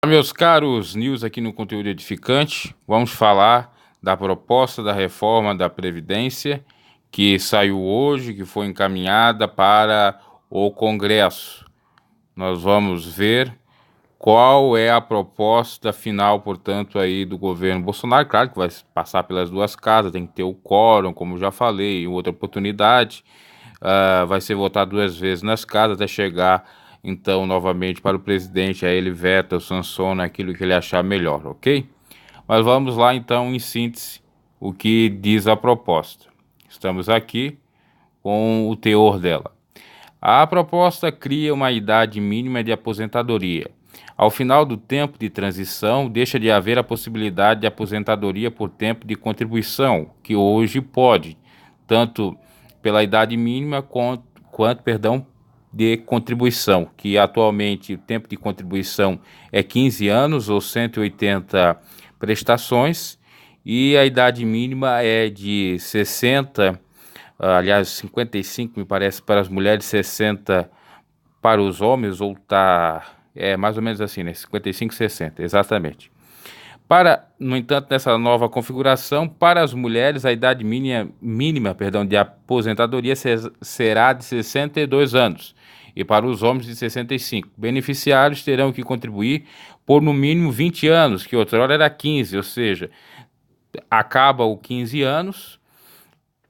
Meus caros news aqui no Conteúdo Edificante, vamos falar da proposta da reforma da Previdência que saiu hoje, que foi encaminhada para o Congresso. Nós vamos ver qual é a proposta final, portanto, aí do governo Bolsonaro. Claro que vai passar pelas duas casas, tem que ter o quórum, como já falei, em outra oportunidade. Vai ser votado duas vezes nas casas até chegar então novamente para o presidente, aí ele veta ou sanciona aquilo que ele achar melhor, ok? Mas vamos lá então, em síntese, o que diz a proposta. Estamos aqui com o teor dela. A proposta cria uma idade mínima de aposentadoria. Ao final do tempo de transição, deixa de haver a possibilidade de aposentadoria por tempo de contribuição, que hoje pode, tanto pela idade mínima quanto de contribuição, que atualmente o tempo de contribuição é 15 anos ou 180 prestações, e a idade mínima é de 60, aliás, 55 me parece para as mulheres, 60 para os homens, ou mais ou menos assim, né? 55, 60, exatamente. No entanto, nessa nova configuração, para as mulheres, a idade mínima de aposentadoria será de 62 anos e para os homens de 65. Beneficiários terão que contribuir por no mínimo 20 anos, que outrora era 15, ou seja, acaba o 15 anos,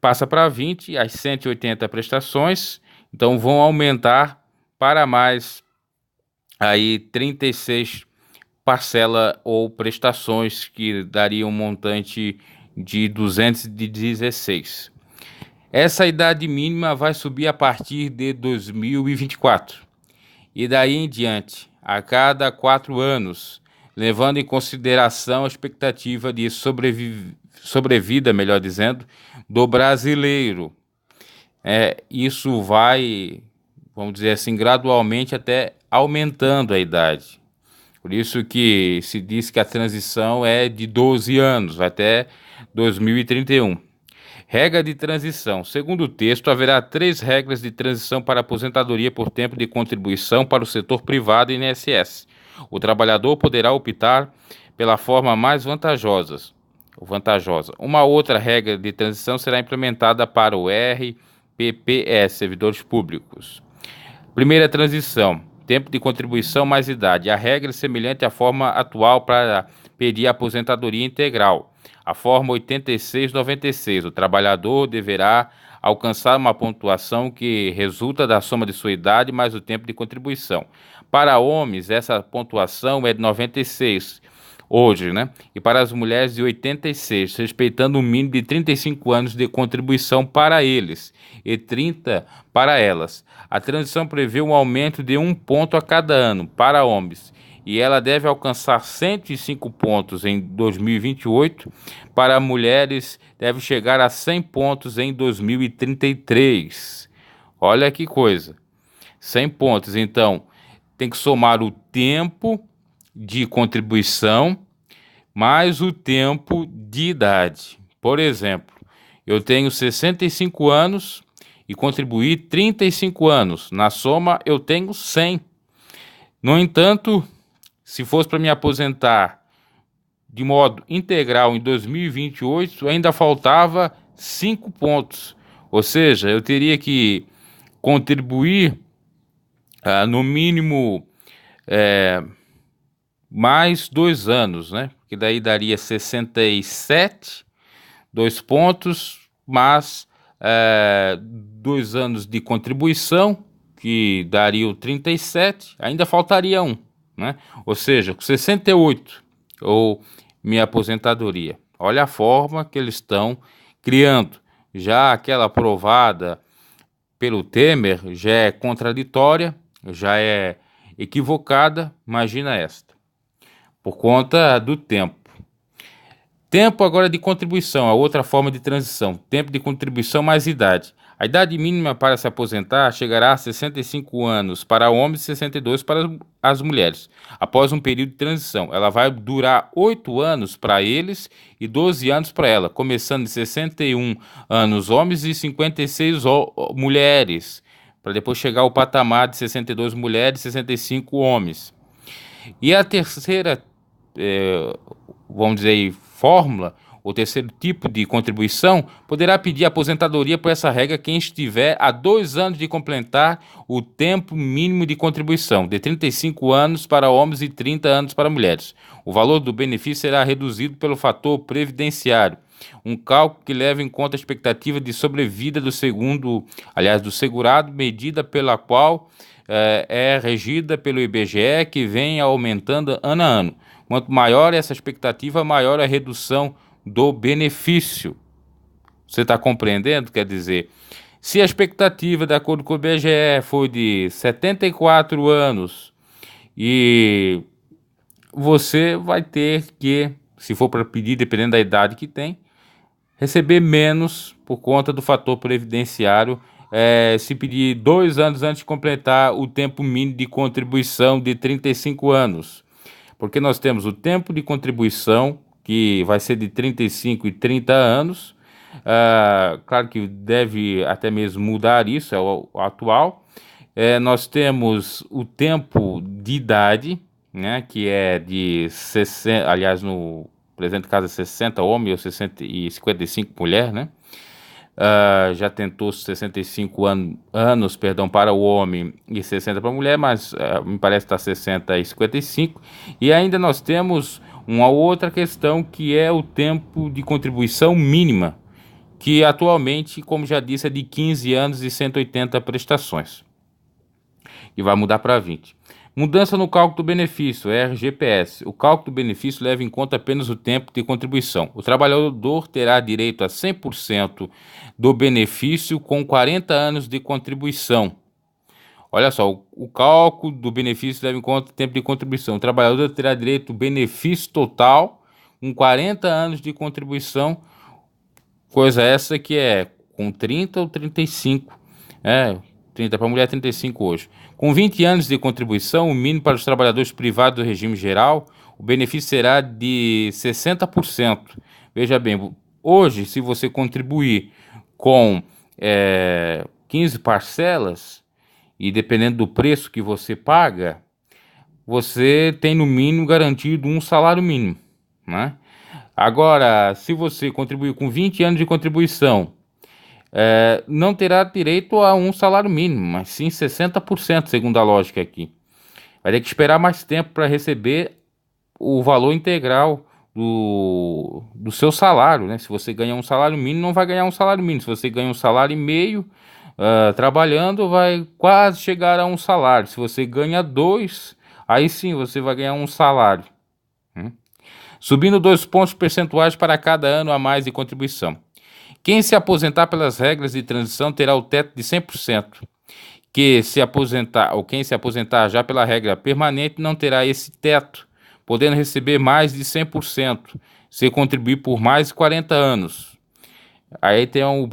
passa para 20, as 180 prestações, então vão aumentar para mais aí 36 parcela ou prestações, que daria um montante de 216. Essa idade mínima vai subir a partir de 2024 e daí em diante, a cada 4 anos, levando em consideração a expectativa de sobrevida, melhor dizendo, do brasileiro. Isso vai, vamos dizer assim, gradualmente até aumentando a idade. Por isso que se diz que a transição é de 12 anos, até 2031. Regra de transição. Segundo o texto, haverá 3 regras de transição para aposentadoria por tempo de contribuição para o setor privado e INSS. O trabalhador poderá optar pela forma mais vantajosa. Uma outra regra de transição será implementada para o RPPS, servidores públicos. Primeira transição. Tempo de contribuição mais idade. A regra é semelhante à forma atual para pedir aposentadoria integral. A forma 8696. O trabalhador deverá alcançar uma pontuação que resulta da soma de sua idade mais o tempo de contribuição. Para homens, essa pontuação é de 96 hoje, né? E para as mulheres de 86, respeitando um mínimo de 35 anos de contribuição para eles e 30 para elas. A transição prevê um aumento de 1 ponto a cada ano para homens, e ela deve alcançar 105 pontos em 2028. Para mulheres, deve chegar a 100 pontos em 2033. Olha que coisa, 100 pontos. Então, tem que somar o tempo de contribuição mais o tempo de idade. Por exemplo, eu tenho 65 anos e contribuí 35 anos. Na soma, eu tenho 100. No entanto, se fosse para me aposentar de modo integral em 2028, ainda faltava 5 pontos. Ou seja, eu teria que contribuir no mínimo mais 2 anos, né? Que daí daria 67, 2 pontos, mais 2 anos de contribuição, que daria o 37, ainda faltaria 1, né? Ou seja, com 68, ou minha aposentadoria. Olha a forma que eles estão criando. Já aquela aprovada pelo Temer já é contraditória, já é equivocada, imagina esta. Por conta do tempo. Tempo agora de contribuição, a outra forma de transição. Tempo de contribuição mais idade. A idade mínima para se aposentar chegará a 65 anos para homens e 62 para as mulheres. Após um período de transição, ela vai durar 8 anos para eles e 12 anos para ela, começando de 61 anos homens e 56 mulheres, para depois chegar ao patamar de 62 mulheres e 65 homens. E a terceira, vamos dizer aí, fórmula, o terceiro tipo de contribuição, poderá pedir aposentadoria por essa regra quem estiver há 2 anos de completar o tempo mínimo de contribuição, de 35 anos para homens e 30 anos para mulheres. O valor do benefício será reduzido pelo fator previdenciário, um cálculo que leva em conta a expectativa de sobrevida do do segurado, medida pela qual é regida pelo IBGE, que vem aumentando ano a ano. Quanto maior essa expectativa, maior a redução do benefício. Você está compreendendo? Quer dizer, se a expectativa, de acordo com o IBGE, foi de 74 anos e você vai ter que, se for para pedir, dependendo da idade que tem, receber menos por conta do fator previdenciário, se pedir 2 anos antes de completar o tempo mínimo de contribuição de 35 anos. Porque nós temos o tempo de contribuição, que vai ser de 35 e 30 anos. Claro que deve até mesmo mudar isso, é o atual. Nós temos o tempo de idade, né, que é de 60, aliás, no presente caso é 60 homem ou 60 e 55 mulher, né? Já tentou 65 anos, perdão, para o homem e 60 para a mulher, mas me parece que está 60 e 55. E ainda nós temos uma outra questão que é o tempo de contribuição mínima, que atualmente, como já disse, é de 15 anos e 180 prestações. E vai mudar para 20. Mudança no cálculo do benefício, RGPS. O cálculo do benefício leva em conta apenas o tempo de contribuição. O trabalhador terá direito a 100% do benefício com 40 anos de contribuição. Olha só, o cálculo do benefício leva em conta o tempo de contribuição. O trabalhador terá direito ao benefício total com 40 anos de contribuição, coisa essa que é com 30 ou 35, 30 para a mulher, 35 hoje. Com 20 anos de contribuição, o mínimo para os trabalhadores privados do regime geral, o benefício será de 60%. Veja bem, hoje, se você contribuir com 15 parcelas, e dependendo do preço que você paga, você tem no mínimo garantido um salário mínimo, né? Agora, se você contribuir com 20 anos de contribuição, não terá direito a um salário mínimo, mas sim 60%, segundo a lógica aqui. Vai ter que esperar mais tempo para receber o valor integral do seu salário, né? Se você ganha um salário mínimo, não vai ganhar um salário mínimo. Se você ganha um salário e meio, trabalhando, vai quase chegar a um salário. Se você ganha 2, aí sim você vai ganhar um salário. Subindo 2 pontos percentuais para cada ano a mais de contribuição. Quem se aposentar pelas regras de transição terá o teto de 100%. Quem se aposentar já pela regra permanente não terá esse teto, podendo receber mais de 100%, se contribuir por mais de 40 anos. Aí tem o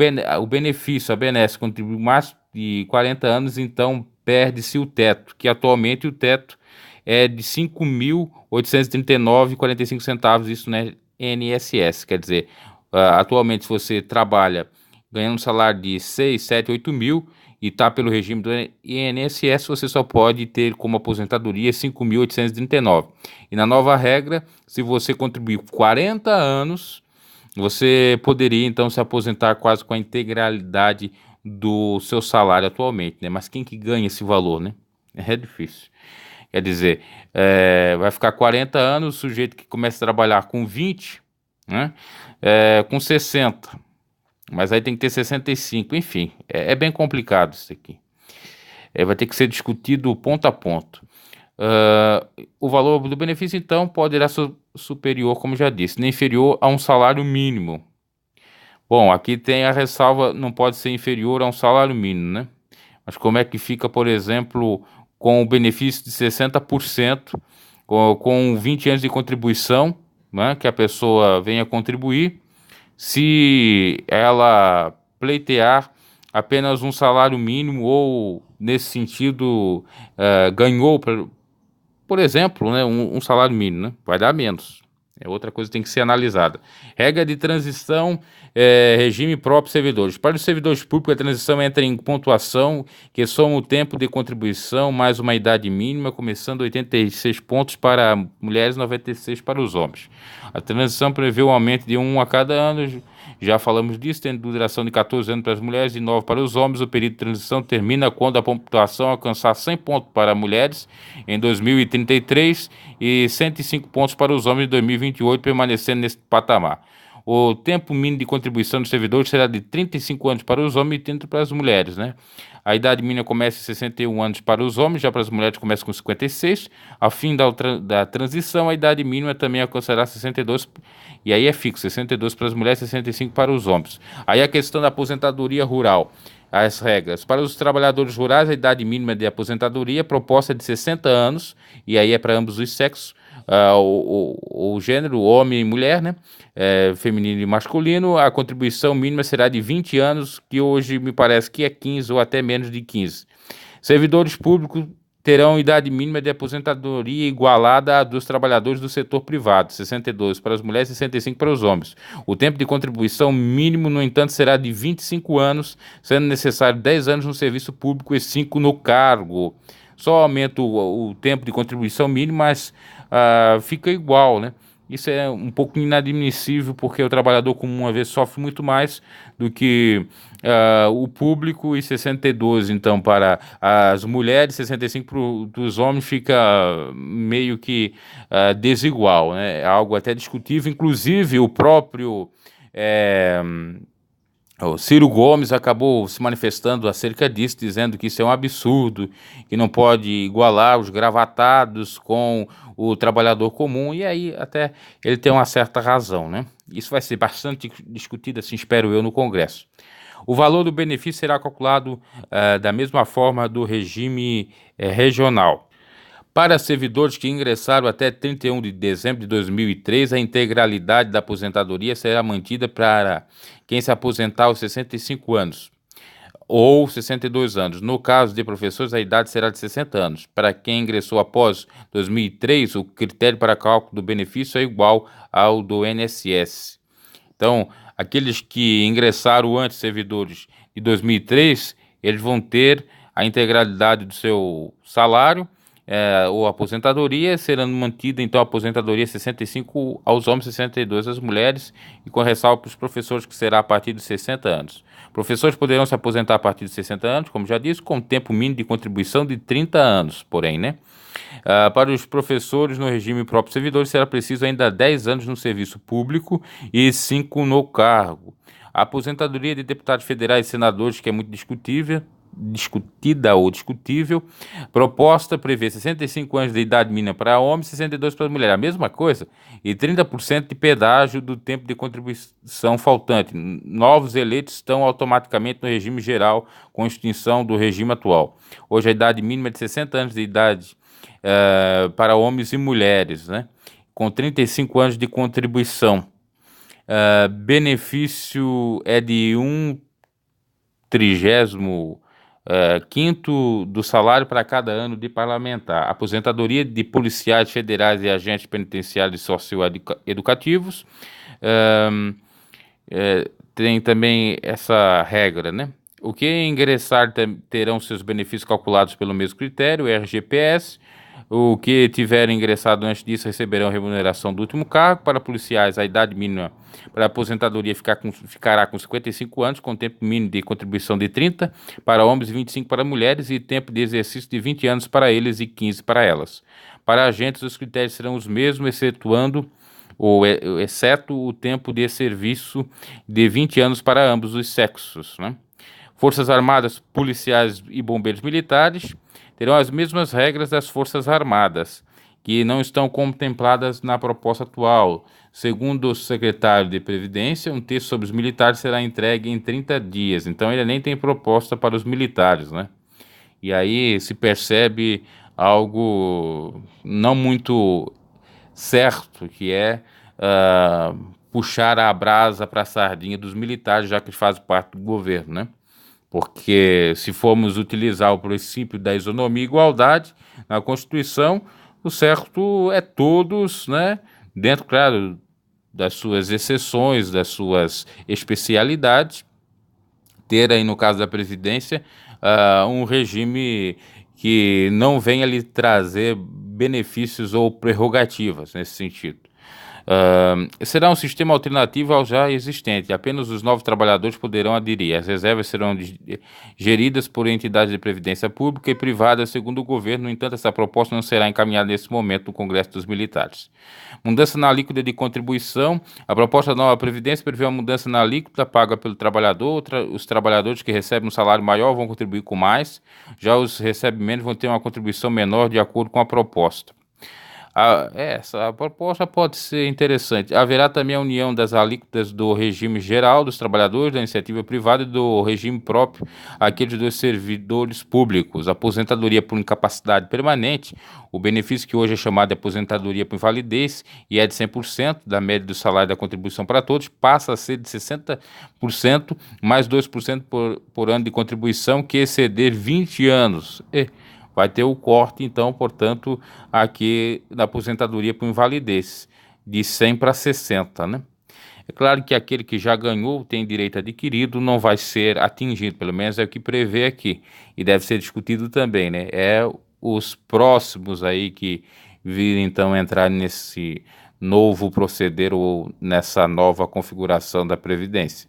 benefício, a benesse, contribuir mais de 40 anos, então perde-se o teto, que atualmente o teto é de R$ 5.839,45, isso né, INSS, quer dizer, atualmente se você trabalha ganhando um salário de 6, 7, 8 mil e está pelo regime do INSS, você só pode ter como aposentadoria 5.839. E na nova regra, se você contribuir 40 anos, você poderia então se aposentar quase com a integralidade do seu salário atualmente, né? Mas quem que ganha esse valor, né? É difícil. Quer dizer, vai ficar 40 anos, o sujeito que começa a trabalhar com 20, né? Com 60, mas aí tem que ter 65, enfim, é bem complicado isso aqui. Vai ter que ser discutido ponto a ponto. O valor do benefício, então, poderá ser superior, como já disse, nem inferior a um salário mínimo. Bom, aqui tem a ressalva, não pode ser inferior a um salário mínimo, né? Mas como é que fica, por exemplo, com o benefício de 60%, com 20 anos de contribuição, né, que a pessoa venha contribuir, se ela pleitear apenas um salário mínimo ou, nesse sentido, ganhou, por exemplo, né, um salário mínimo, né, vai dar menos. É outra coisa que tem que ser analisada. Regra de transição, regime próprio servidores. Para os servidores públicos, a transição entra em pontuação, que soma o tempo de contribuição mais uma idade mínima, começando 86 pontos para mulheres, 96 para os homens. A transição prevê um aumento de 1 a cada ano, já falamos disso, tendo duração de 14 anos para as mulheres e 9 para os homens. O período de transição termina quando a pontuação alcançar 100 pontos para mulheres em 2033 e 105 pontos para os homens em 2028, permanecendo nesse patamar. O tempo mínimo de contribuição dos servidores será de 35 anos para os homens e 30 para as mulheres, né? A idade mínima começa em 61 anos para os homens, já para as mulheres começa com 56. Ao fim da transição, a idade mínima também alcançará 62, e aí é fixo, 62 para as mulheres, 65 para os homens. Aí a questão da aposentadoria rural. As regras. Para os trabalhadores rurais, a idade mínima de aposentadoria proposta é de 60 anos, e aí é para ambos os sexos, o gênero, homem e mulher, né? Feminino e masculino. A contribuição mínima será de 20 anos, que hoje me parece que é 15 ou até menos de 15. Servidores públicos terão idade mínima de aposentadoria igualada à dos trabalhadores do setor privado, 62 para as mulheres e 65 para os homens. O tempo de contribuição mínimo, no entanto, será de 25 anos, sendo necessário 10 anos no serviço público e 5 no cargo. Só aumenta o tempo de contribuição mínimo, mas fica igual, né? Isso é um pouco inadmissível, porque o trabalhador comum, às vezes, sofre muito mais do que o público, e 62, então, para as mulheres, 65 para os homens, fica meio que desigual, né? É algo até discutível, inclusive o próprio... o Ciro Gomes acabou se manifestando acerca disso, dizendo que isso é um absurdo, que não pode igualar os gravatados com o trabalhador comum, e aí até ele tem uma certa razão, né? Isso vai ser bastante discutido, assim, espero eu, no Congresso. O valor do benefício será calculado da mesma forma do regime regional. Para servidores que ingressaram até 31 de dezembro de 2003, a integralidade da aposentadoria será mantida para quem se aposentar aos 65 anos ou 62 anos. No caso de professores, a idade será de 60 anos. Para quem ingressou após 2003, o critério para cálculo do benefício é igual ao do INSS. Então, aqueles que ingressaram antes, servidores de 2003, eles vão ter a integralidade do seu salário ou aposentadoria, será mantida então a aposentadoria 65 aos homens, 62 às mulheres, e com ressalva para os professores, que será a partir de 60 anos. Professores poderão se aposentar a partir de 60 anos, como já disse, com tempo mínimo de contribuição de 30 anos, porém, né? Para os professores no regime próprio servidor, será preciso ainda 10 anos no serviço público e 5 no cargo. A aposentadoria de deputados federais e senadores, que é muito discutida ou discutível, proposta prevê 65 anos de idade mínima para homens e 62 para mulheres, a mesma coisa, e 30% de pedágio do tempo de contribuição faltante. Novos eleitos estão automaticamente no regime geral, com extinção do regime atual. Hoje a idade mínima é de 60 anos de idade para homens e mulheres, né? Com 35 anos de contribuição. Benefício é de 1/35 do salário para cada ano de parlamentar. Aposentadoria de policiais federais e agentes penitenciários socioeducativos. Tem também essa regra, né? O que ingressar terão seus benefícios calculados pelo mesmo critério, RGPS. O que tiver ingressado antes disso receberão remuneração do último cargo. Para policiais, a idade mínima para aposentadoria ficará com 55 anos, com tempo mínimo de contribuição de 30 para homens e 25 para mulheres, e tempo de exercício de 20 anos para eles e 15 para elas. Para agentes, os critérios serão os mesmos, exceto o tempo de serviço de 20 anos para ambos os sexos, né? Forças Armadas, policiais e bombeiros militares terão as mesmas regras das Forças Armadas, que não estão contempladas na proposta atual. Segundo o secretário de Previdência, um texto sobre os militares será entregue em 30 dias. Então ele nem tem proposta para os militares, né? E aí se percebe algo não muito certo, que é puxar a brasa para a sardinha dos militares, já que eles fazem parte do governo, né? Porque se formos utilizar o princípio da isonomia e igualdade na Constituição, o certo é todos, né, dentro, claro, das suas exceções, das suas especialidades, ter aí, no caso da Previdência, um regime que não venha lhe trazer benefícios ou prerrogativas nesse sentido. Será um sistema alternativo ao já existente. Apenas os novos trabalhadores poderão aderir. As reservas serão geridas por entidades de previdência pública e privada, segundo o governo. No entanto, essa proposta não será encaminhada nesse momento no Congresso dos Militares. Mudança na alíquota de contribuição. A proposta da nova Previdência prevê uma mudança na alíquota paga pelo trabalhador. Os trabalhadores que recebem um salário maior vão contribuir com mais. Já os que recebem menos vão ter uma contribuição menor, de acordo com a proposta. Essa proposta pode ser interessante. Haverá também a união das alíquotas do regime geral dos trabalhadores, da iniciativa privada e do regime próprio àqueles dos servidores públicos. Aposentadoria por incapacidade permanente, o benefício que hoje é chamado de aposentadoria por invalidez e é de 100% da média do salário da contribuição para todos, passa a ser de 60% mais 2% por ano de contribuição que exceder 20 anos. Vai ter o corte, então, portanto, aqui da aposentadoria por invalidez, de 100 para 60, né? É claro que aquele que já ganhou, tem direito adquirido, não vai ser atingido, pelo menos é o que prevê aqui, e deve ser discutido também, né? É os próximos aí que virem, então, entrar nesse novo proceder ou nessa nova configuração da Previdência.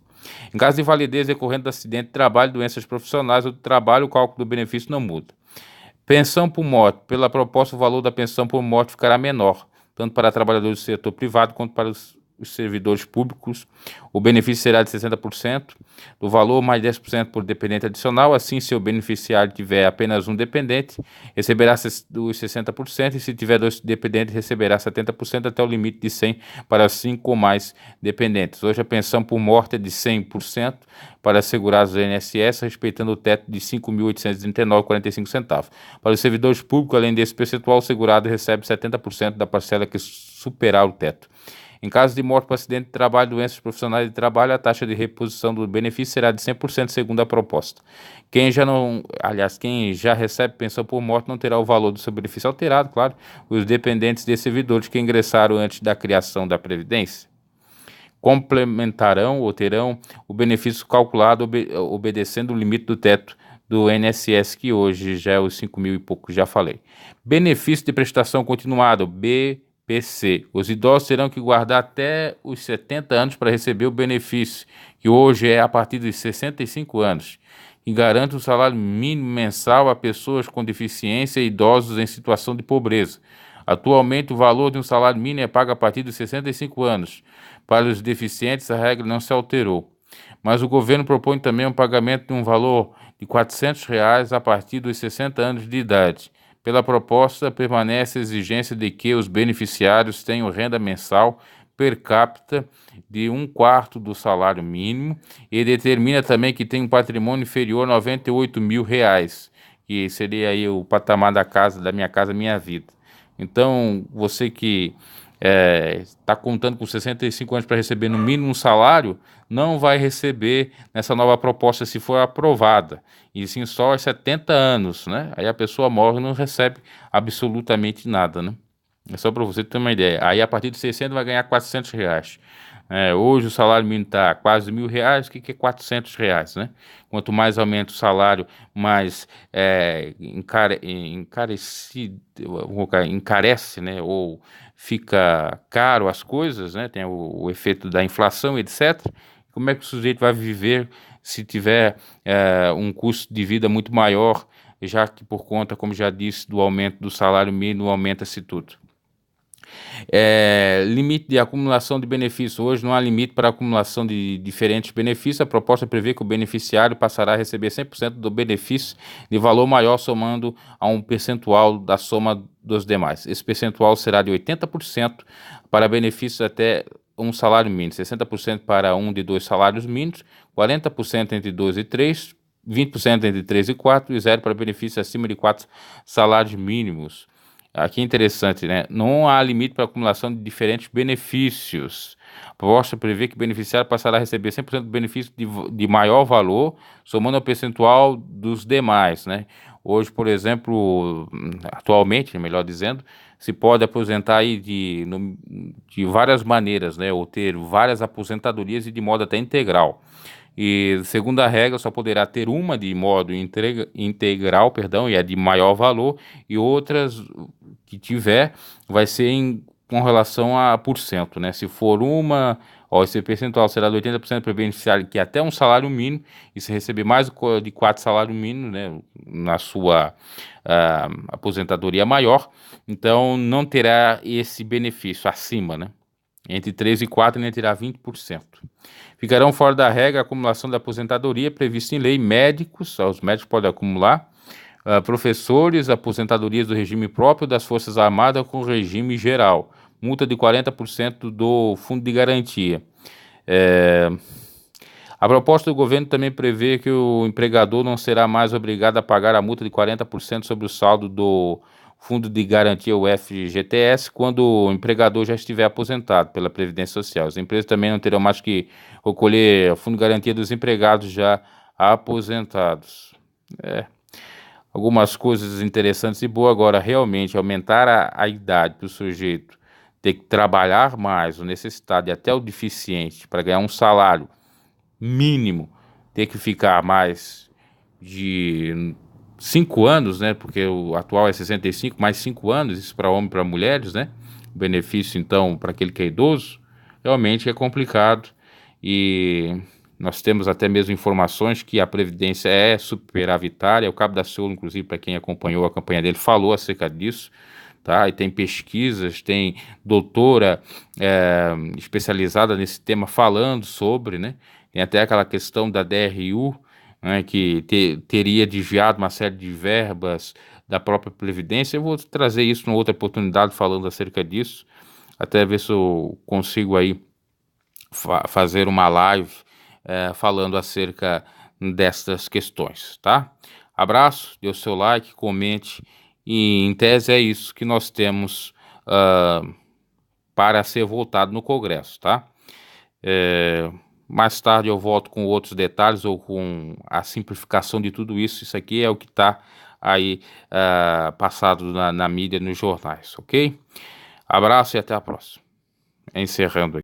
Em caso de invalidez decorrente do acidente de trabalho, doenças profissionais ou do trabalho, o cálculo do benefício não muda. Pensão por morte. Pela proposta, o valor da pensão por morte ficará menor, tanto para trabalhadores do setor privado quanto para os servidores públicos. O benefício será de 60% do valor, mais 10% por dependente adicional. Assim, se o beneficiário tiver apenas um dependente, receberá os 60%, e se tiver 2 dependentes, receberá 70% até o limite de 100 para 5 ou mais dependentes. Hoje, a pensão por morte é de 100% para assegurados do INSS, respeitando o teto de R$ 5.839,45. Para os servidores públicos, além desse percentual, o segurado recebe 70% da parcela que superar o teto. Em caso de morte por acidente de trabalho, doenças profissionais de trabalho, a taxa de reposição do benefício será de 100% segundo a proposta. Quem já recebe pensão por morte não terá o valor do seu benefício alterado, claro, os dependentes de servidores que ingressaram antes da criação da Previdência complementarão ou terão o benefício calculado obedecendo o limite do teto do INSS, que hoje já é os 5 mil e pouco, já falei. Benefício de prestação continuada, BPC. Os idosos terão que guardar até os 70 anos para receber o benefício, que hoje é a partir dos 65 anos, e garante um salário mínimo mensal a pessoas com deficiência e idosos em situação de pobreza. Atualmente, o valor de um salário mínimo é pago a partir dos 65 anos. Para os deficientes, a regra não se alterou. Mas o governo propõe também um pagamento de um valor de R$ 400 a partir dos 60 anos de idade. Pela proposta, permanece a exigência de que os beneficiários tenham renda mensal per capita de 1/4 do salário mínimo e determina também que tem um patrimônio inferior a R$ 98 mil, que seria aí o patamar da Minha Casa Minha Vida. Então, você que está contando com 65 anos para receber no mínimo um salário, não vai receber nessa nova proposta se for aprovada, e sim só aos 70 anos, né? Aí a pessoa morre e não recebe absolutamente nada, né? É só para você ter uma ideia. Aí a partir de 60 vai ganhar R$ 400. Hoje o salário mínimo está quase R$ 1.000, o que é R$ 400, né? Quanto mais aumenta o salário, mais encarece, né? Ou fica caro as coisas, né? Tem o efeito da inflação, etc. Como é que o sujeito vai viver se tiver um custo de vida muito maior, já que por conta, como já disse, do aumento do salário mínimo, aumenta-se tudo. Limite de acumulação de benefícios. Hoje não há limite para acumulação de diferentes benefícios. A proposta prevê que o beneficiário passará a receber 100% do benefício de valor maior, somando a um percentual da soma dos demais. Esse percentual será de 80% para benefícios até um salário mínimo, 60% para um de 2 salários mínimos, 40% entre 2 e 3, 20% entre 3 e 4 e 0 para benefícios acima de 4 salários mínimos. Aqui é interessante, né? Não há limite para acumulação de diferentes benefícios. A proposta prevê que o beneficiário passará a receber 100% do benefício de maior valor, somando ao percentual dos demais, né? Hoje, por exemplo, atualmente, melhor dizendo, se pode aposentar aí de várias maneiras, né? Ou ter várias aposentadorias e de modo até integral. E, segundo a regra, só poderá ter uma de modo integral, perdão, e é de maior valor, e outras que tiver vai ser com relação a porcento, né? Se for uma, ó, esse percentual será de 80% para o beneficiário que é até um salário mínimo, e se receber mais de 4 salários mínimos, né, na sua aposentadoria maior, então não terá esse benefício acima, né? Entre 3 e 4 ainda terá 20%. Ficarão fora da regra a acumulação da aposentadoria prevista em lei, médicos, os médicos podem acumular, professores, aposentadorias do regime próprio das Forças Armadas com regime geral, multa de 40% do fundo de garantia. A proposta do governo também prevê que o empregador não será mais obrigado a pagar a multa de 40% sobre o saldo do Fundo de Garantia, o FGTS, quando o empregador já estiver aposentado pela Previdência Social. As empresas também não terão mais que recolher o Fundo de Garantia dos empregados já aposentados. Algumas coisas interessantes e boas. Agora, realmente, aumentar a idade do sujeito ter que trabalhar mais, o necessitado e até o deficiente, para ganhar um salário mínimo, ter que ficar mais de 5 anos, né? Porque o atual é 65, mais 5 anos, isso para homem e para mulheres, né? O benefício, então, para aquele que é idoso, realmente é complicado. E nós temos até mesmo informações que a Previdência é superavitária. O Cabo da Ciolo, inclusive, para quem acompanhou a campanha dele, falou acerca disso. Tá? E tem pesquisas, tem doutora especializada nesse tema falando sobre, né? Tem até aquela questão da DRU, né, que teria desviado uma série de verbas da própria Previdência. Eu vou trazer isso numa outra oportunidade falando acerca disso, até ver se eu consigo aí fazer uma live falando acerca destas questões, tá? Abraço, dê o seu like, comente, e em tese é isso que nós temos para ser votado no Congresso, tá? Mais tarde eu volto com outros detalhes ou com a simplificação de tudo isso. Isso aqui é o que está aí passado na mídia, nos jornais, ok? Abraço e até a próxima. Encerrando aqui.